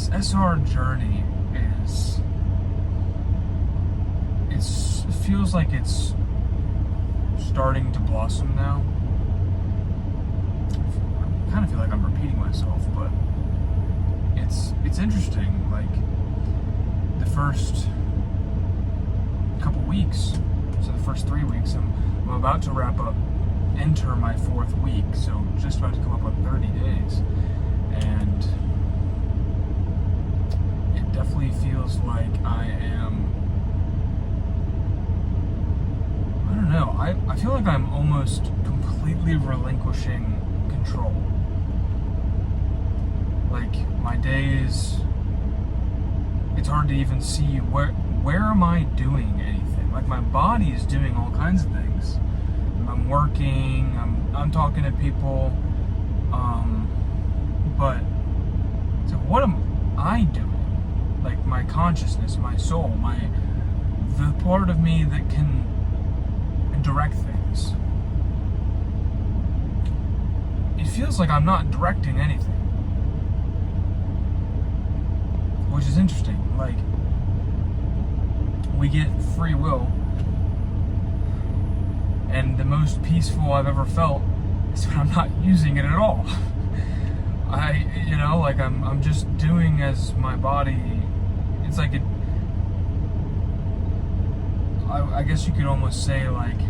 this SR journey it feels like it's starting to blossom now. I kind of feel like I'm repeating myself, but it's interesting. Like the first couple weeks, so the first 3 weeks, I'm about to enter my 4th week, so just about to come up on 30 days, and it definitely feels like I don't know, I feel like I'm almost completely relinquishing control. Like my days, it's hard to even see where am I doing anything. Like my body is doing all kinds of things. I'm working, I'm talking to people, but so what am I doing? Like my consciousness, my soul, the part of me that can direct things. It feels like I'm not directing anything, which is interesting. Like we get free will, and the most peaceful I've ever felt is when I'm not using it at all. I'm just doing as my body. It's like I guess you could almost say like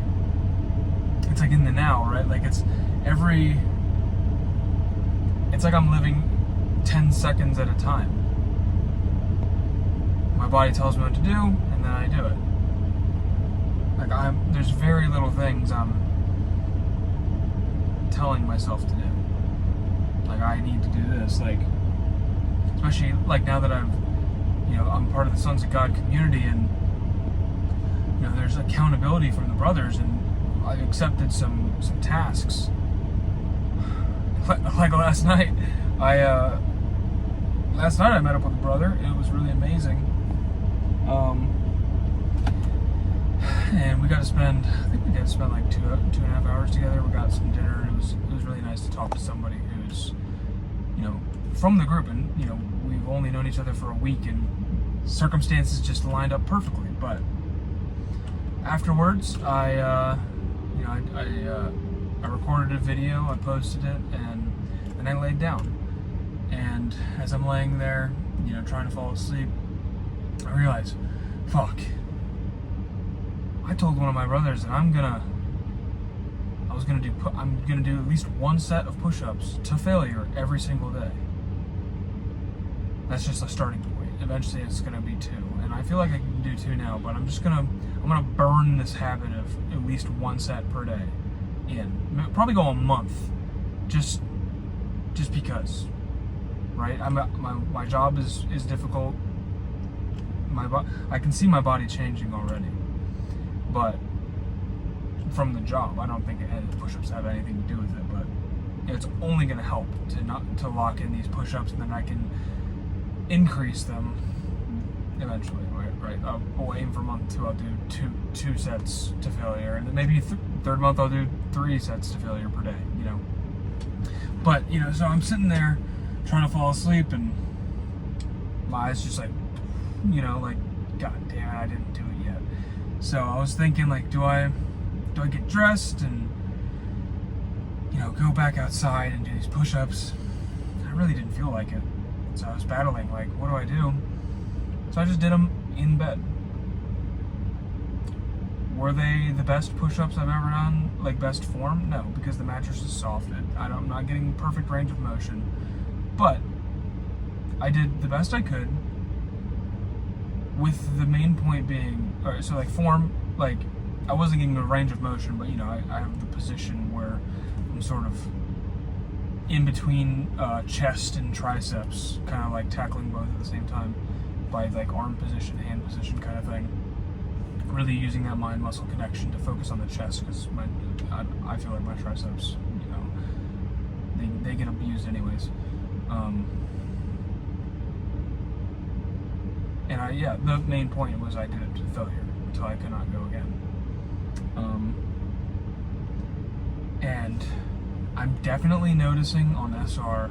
it's like in the now, right? Like it's like I'm living 10 seconds at a time. My body tells me what to do, and then I do it. Like there's very little things I'm telling myself to do. Like I need to do this. Like especially like now that I'm part of the Sons of God community, and there's accountability from the brothers, and I've accepted some tasks. Like last night, I met up with a brother. It was really amazing. And we got to spend like 2.5 hours together. We got some dinner. It was really nice to talk to somebody who's, from the group, and we've only known each other for a week, and circumstances just lined up perfectly. But afterwards, I recorded a video, I posted it, and then I laid down. And as I'm laying there, trying to fall asleep, I realized, fuck. I told one of my brothers that I'm gonna do at least one set of push-ups to failure every single day. That's just a starting point. Eventually it's gonna be 2. And I feel like I can do 2 now, but I'm gonna burn this habit of at least 1 set per day in. Probably go a month. Just because. Right? My job is difficult. I can see my body changing already. But from the job, I don't think push-ups have anything to do with it, but it's only going to help to lock in these push-ups, and then I can increase them eventually, right? I'll aim for month 2, I'll do two sets to failure, and then maybe third month I'll do 3 sets to failure per day, But, so I'm sitting there trying to fall asleep, and my eyes just like, like, God damn it, I didn't do it yet. So I was thinking, like, do I get dressed and, go back outside and do these push-ups? I really didn't feel like it. So I was battling, like, what do I do? So I just did them in bed. Were they the best push-ups I've ever done? Like, best form? No, because the mattress is soft. I'm not getting perfect range of motion. But I did the best I could, with the main point being, so like form, like I wasn't getting a range of motion, but I have the position where I'm sort of in between chest and triceps, kind of like tackling both at the same time by like arm position, hand position kind of thing. Really using that mind muscle connection to focus on the chest, because I feel like my triceps, they get abused anyways. And the main point was I did it to failure until I could not go again. And I'm definitely noticing on SR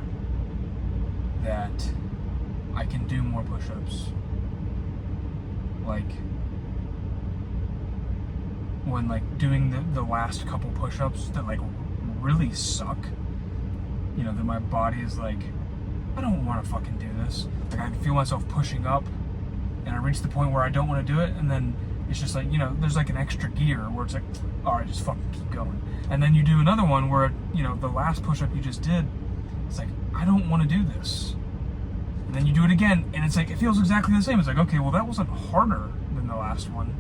that I can do more push-ups. Like, when like doing the last couple push-ups that like really suck, you know, that my body is like, I don't want to fucking do this. Like, I feel myself pushing up, and I reach the point where I don't want to do it, and then it's just like, you know, there's like an extra gear where it's like, all right, just fucking keep going. And then you do another one where, you know, the last push-up you just did, it's like, I don't want to do this. And then you do it again, and it's like, it feels exactly the same. It's like, okay, well, that wasn't harder than the last one.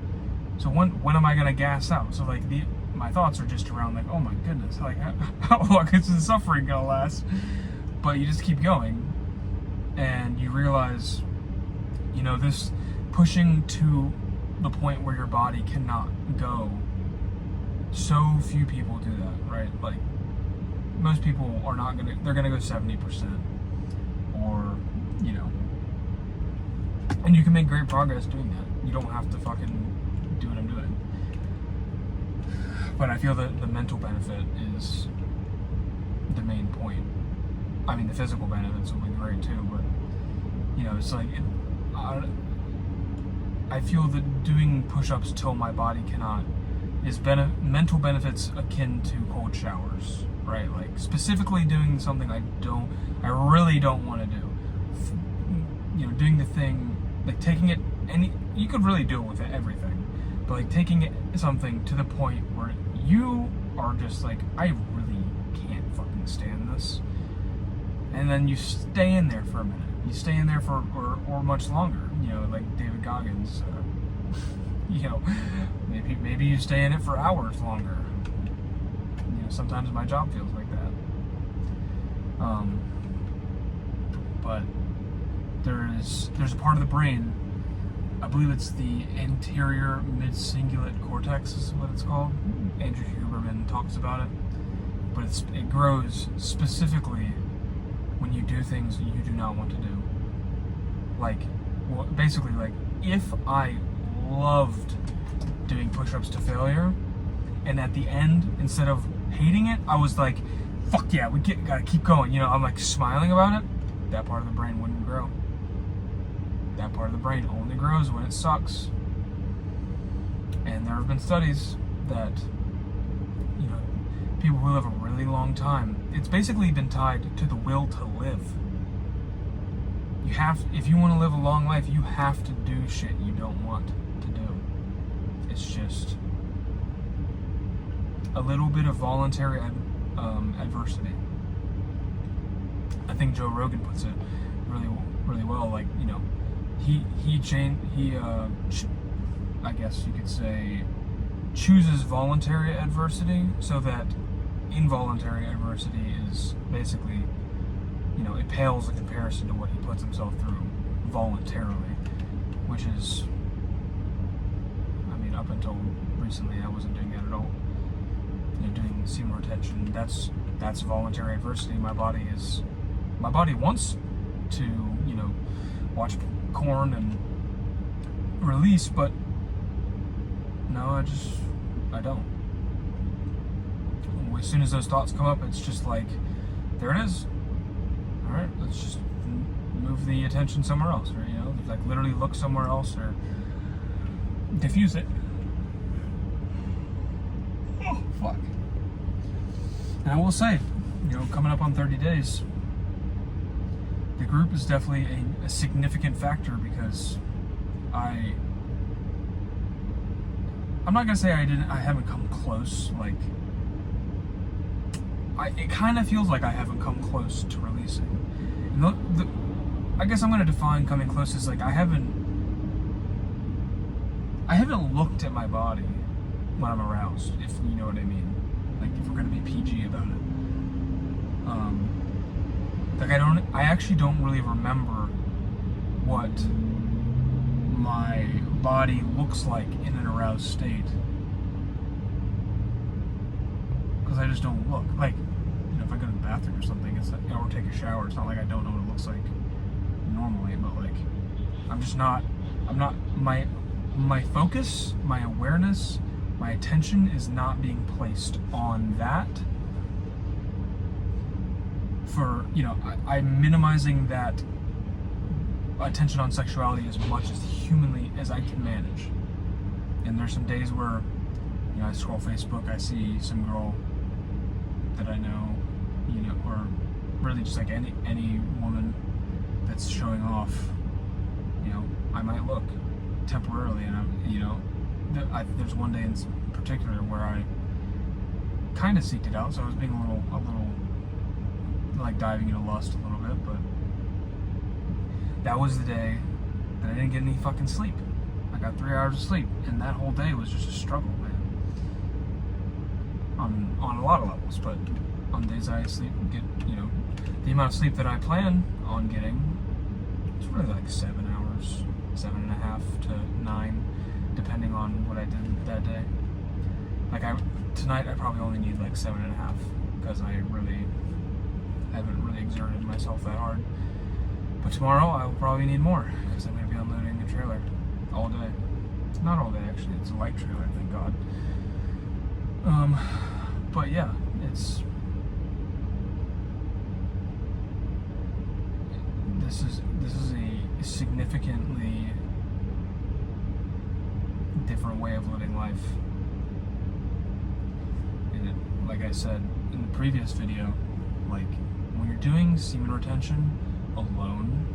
So when am I gonna gas out? So like my thoughts are just around like, oh my goodness, like how long is the suffering gonna last? But you just keep going, and you realize, you know, this pushing to the point where your body cannot go. So few people do that, right? Like, most people are not gonna, they're gonna go 70%, or, you know, and you can make great progress doing that. You don't have to fucking do what I'm doing. But I feel that the mental benefit is the main point. I mean, the physical benefits will be great too, but, you know, it's like, I feel that doing push-ups till my body cannot is mental benefits akin to cold showers, right? Like, specifically doing something I really don't want to do. You know, doing the thing, like taking it, you could really do it with everything, but like taking it something to the point where you are just like, I really can't fucking stand this. And then you stay in there for a minute. You stay in there for, or much longer, you know, like David Goggins, you know, maybe you stay in it for hours longer. You know, sometimes my job feels like that. But there's a part of the brain, I believe it's the anterior mid-cingulate cortex is what it's called. Andrew Huberman talks about it. But it grows specifically when you do things you do not want to do. Like, well, basically, like, if I loved doing push-ups to failure, and at the end, instead of hating it, I was like, fuck yeah, gotta keep going. You know, I'm like smiling about it, that part of the brain wouldn't grow. That part of the brain only grows when it sucks. And there have been studies that, you know, people who live a really long time, it's basically been tied to the will to live. If you want to live a long life, you have to do shit you don't want to do. It's just a little bit of voluntary adversity. I think Joe Rogan puts it really well. Like, you know, I guess you could say, chooses voluntary adversity, so that involuntary adversity is basically, you know, it pales in comparison to what he puts himself through voluntarily, which is, I mean, up until recently I wasn't doing that at all. You know, doing semen retention, that's voluntary adversity. My body wants to, you know, watch corn and release, but no, I don't. As soon as those thoughts come up, it's just like, there it is. All right, let's just move the attention somewhere else, or, you know, like literally look somewhere else, or diffuse it. Oh, fuck. And I will say, you know, coming up on 30 days, the group is definitely a significant factor, because I'm not gonna say I haven't come close. Like, it kind of feels like I haven't come close to releasing. And I guess I'm gonna define coming close as like I haven't looked at my body when I'm aroused, if you know what I mean. Like, if we're gonna be PG about it. Like, I actually don't really remember what my body looks like in an aroused state, because I just don't look. Like, you know, if I go to the bathroom or something, it's like, or take a shower, it's not like I don't know what it looks like normally, but like, my focus, my awareness, my attention is not being placed on that. For, you know, I'm minimizing that attention on sexuality as much as humanly as I can manage. And there's some days where, you know, I scroll Facebook, I see some girl that I know, you know, or really just like any woman that's showing off, you know, I might look temporarily, and I'm, you know, there's one day in particular where I kind of seeked it out, so I was being a little like diving into lust a little bit, but that was the day that I didn't get any fucking sleep. I got 3 hours of sleep, and that whole day was just a struggle, man. On a lot of levels, but on days I get, you know, the amount of sleep that I plan on getting, it's really like 7 hours, 7.5 to 9, depending on what I did that day. Like tonight I probably only need like 7.5 because I haven't really exerted myself that hard. But tomorrow I will probably need more because I'm going to be unloading a trailer all day. Not all day actually, it's a light trailer, thank God. But yeah, this is a significantly different way of living life. And it, like I said in the previous video, like when you're doing semen retention alone,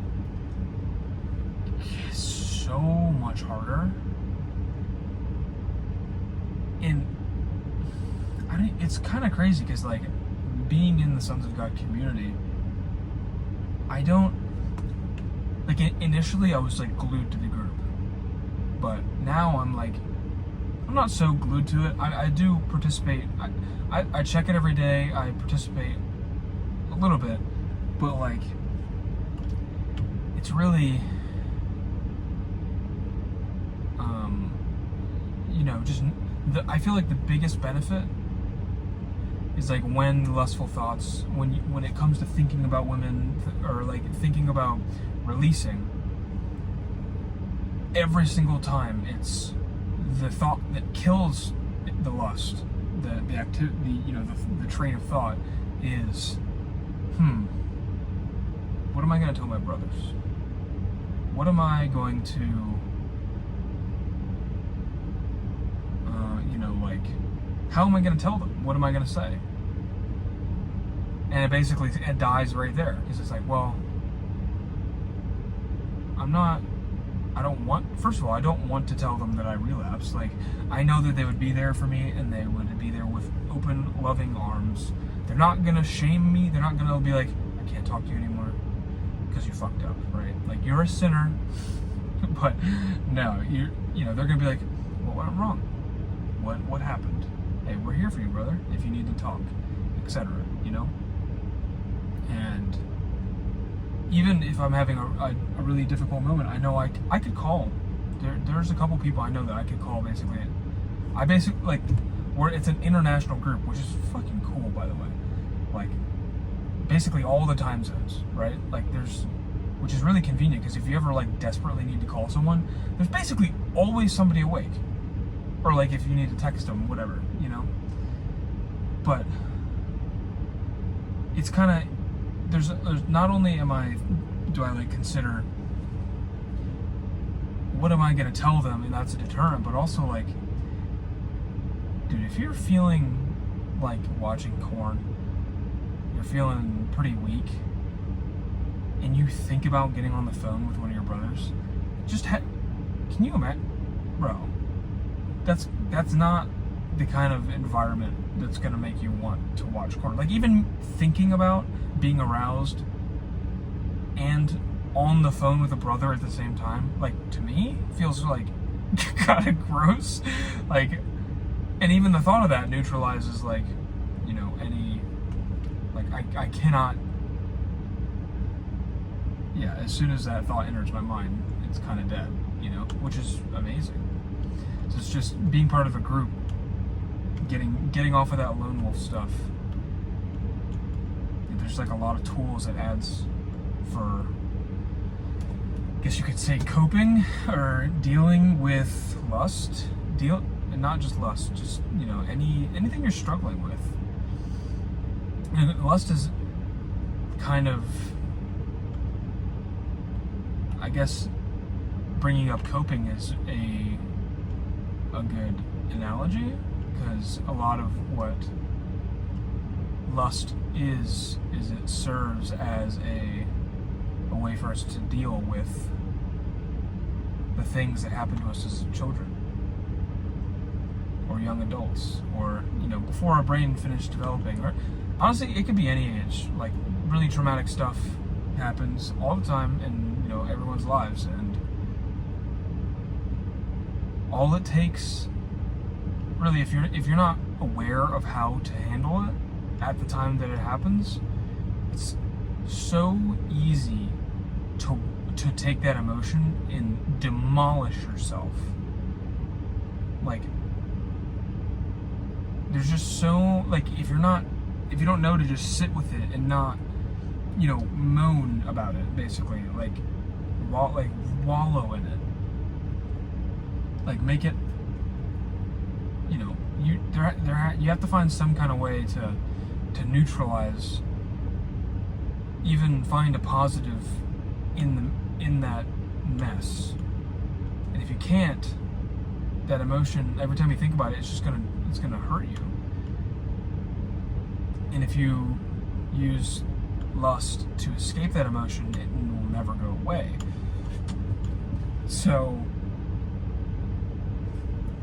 it's so much harder. And it's kind of crazy because, like, being in the Sons of God community, I don't, like, initially I was, like, glued to the group, but now I'm, like, I'm not so glued to it. I do participate. I check it every day. I participate a little bit, but, like, it's really, you know, just, I feel like the biggest benefit is like when lustful thoughts, when it comes to thinking about women, or like thinking about releasing, every single time it's the thought that kills the lust, the activity, you know, the train of thought is, what am I going to tell my brothers? What am I going to, you know, like, how am I going to tell them? What am I going to say? And it basically, it dies right there. Because it's like, well, first of all, I don't want to tell them that I relapsed. Like, I know that they would be there for me, and they would be there with open, loving arms. They're not going to shame me. They're not going to be like, I can't talk to you anymore because you fucked up, right? Like, you're a sinner. But no, you know, they're going to be like, what went wrong? What happened? Hey, we're here for you, brother, if you need to talk, etc., you know? And even if I'm having a really difficult moment, I know I could call. There's a couple people I know that I could call, basically. I basically, like, it's an international group, which is fucking cool, by the way. Like, basically all the time zones, right? Like, which is really convenient, because if you ever, like, desperately need to call someone, there's basically always somebody awake. Or, like, if you need to text them, whatever, you know? But it's kind of, there's not only do I like consider what am I going to tell them, and that's a deterrent, but also, like, dude, if you're feeling like watching Korn, you're feeling pretty weak, and you think about getting on the phone with one of your brothers, can you imagine, bro? That's not the kind of environment that's gonna make you want to watch Korn. Like, even thinking about being aroused and on the phone with a brother at the same time, like, to me, feels like kind of gross. Like, and even the thought of that neutralizes, like, you know, any, like, I cannot, yeah, as soon as that thought enters my mind, it's kind of dead, you know, which is amazing. So it's just being part of a group, getting off of that lone wolf stuff. There's like a lot of tools it adds for, I guess you could say, coping or dealing with lust. And not just lust, just, you know, anything you're struggling with. And lust is kind of, I guess bringing up coping is a good analogy, because a lot of what lust is it serves as a way for us to deal with the things that happen to us as children or young adults, or before our brain finished developing. Or honestly, it could be any age. Like, really traumatic stuff happens all the time in everyone's lives, and all it takes, really, if you're not aware of how to handle it at the time that it happens, it's so easy to take that emotion and demolish yourself. Like, there's just so, like, if you don't know to just sit with it and not moan about it, basically, like wallow in it, like make it, you have to find some kind of way to neutralize, even find a positive in that mess. And if you can't, that emotion, every time you think about it, it's gonna hurt you. And if you use lust to escape that emotion, it will never go away. So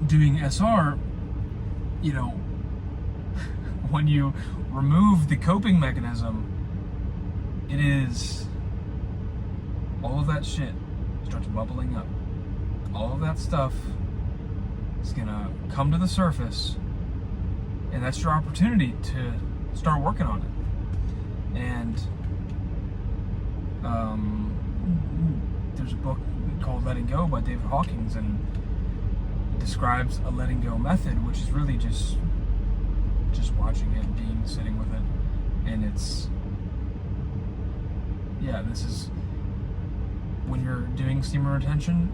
doing SR, when you remove the coping mechanism, it is all of that shit starts bubbling up. All of that stuff is gonna come to the surface, and that's your opportunity to start working on it. And there's a book called Letting Go by David Hawkins, and it describes a letting go method, which is really just watching it, sitting with it. And it's, this is when you're doing semen retention,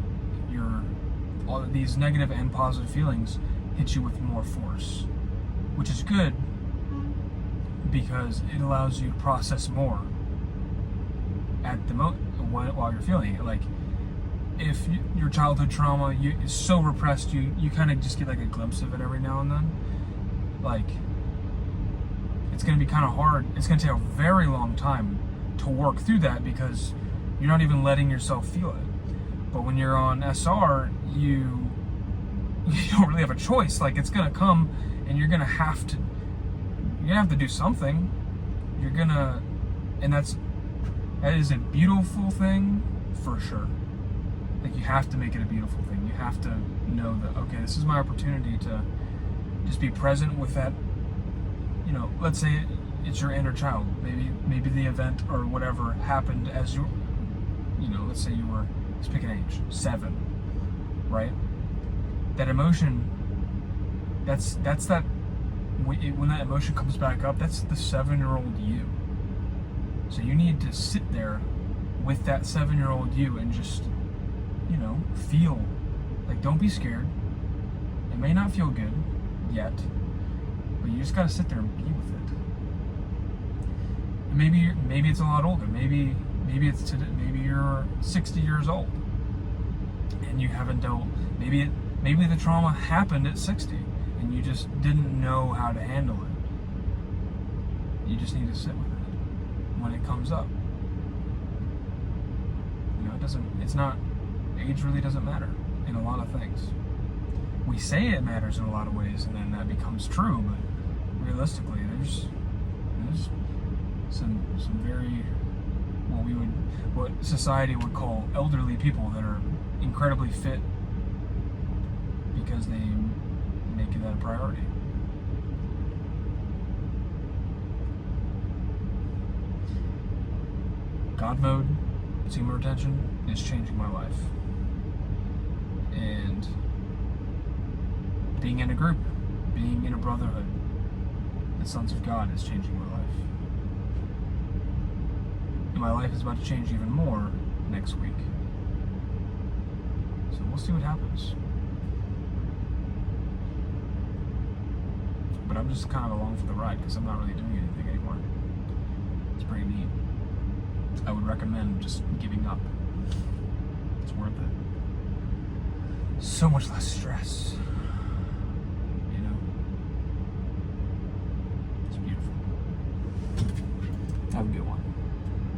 all of these negative and positive feelings hit you with more force, which is good because it allows you to process more at the while you're feeling it. Like, if your childhood trauma is so repressed, you kind of just get like a glimpse of it every now and then. Like, it's going to be kind of hard. It's going to take a very long time to work through that because you're not even letting yourself feel it. But when you're on SR, you don't really have a choice. Like, it's going to come, and you're going to have to do something. And that is a beautiful thing for sure. Like, you have to make it a beautiful thing. You have to know that, okay, this is my opportunity to just be present with that. Let's say it's your inner child. Maybe the event or whatever happened as let's say you were, let's pick an age, 7, right? That emotion, that's that, when that emotion comes back up, that's the 7-year-old you. So you need to sit there with that 7-year-old you and just, feel. Like, don't be scared. It may not feel good yet, but you just gotta sit there and be with it. And maybe it's a lot older. Maybe it's today. Maybe you're 60 years old and you haven't dealt. Maybe the trauma happened at 60 and you just didn't know how to handle it. You just need to sit with it when it comes up. Age really doesn't matter in a lot of things. We say it matters in a lot of ways, and then that becomes true, but realistically, there's some very, what society would call elderly people that are incredibly fit because they make it a priority. God mode, semen retention, is changing my life. And being in a group, being in a brotherhood, the Sons of God, is changing my life. And my life is about to change even more next week. So we'll see what happens. But I'm just kind of along for the ride because I'm not really doing anything anymore. It's pretty neat. I would recommend just giving up. so much less stress. You know? It's beautiful. Have a good one.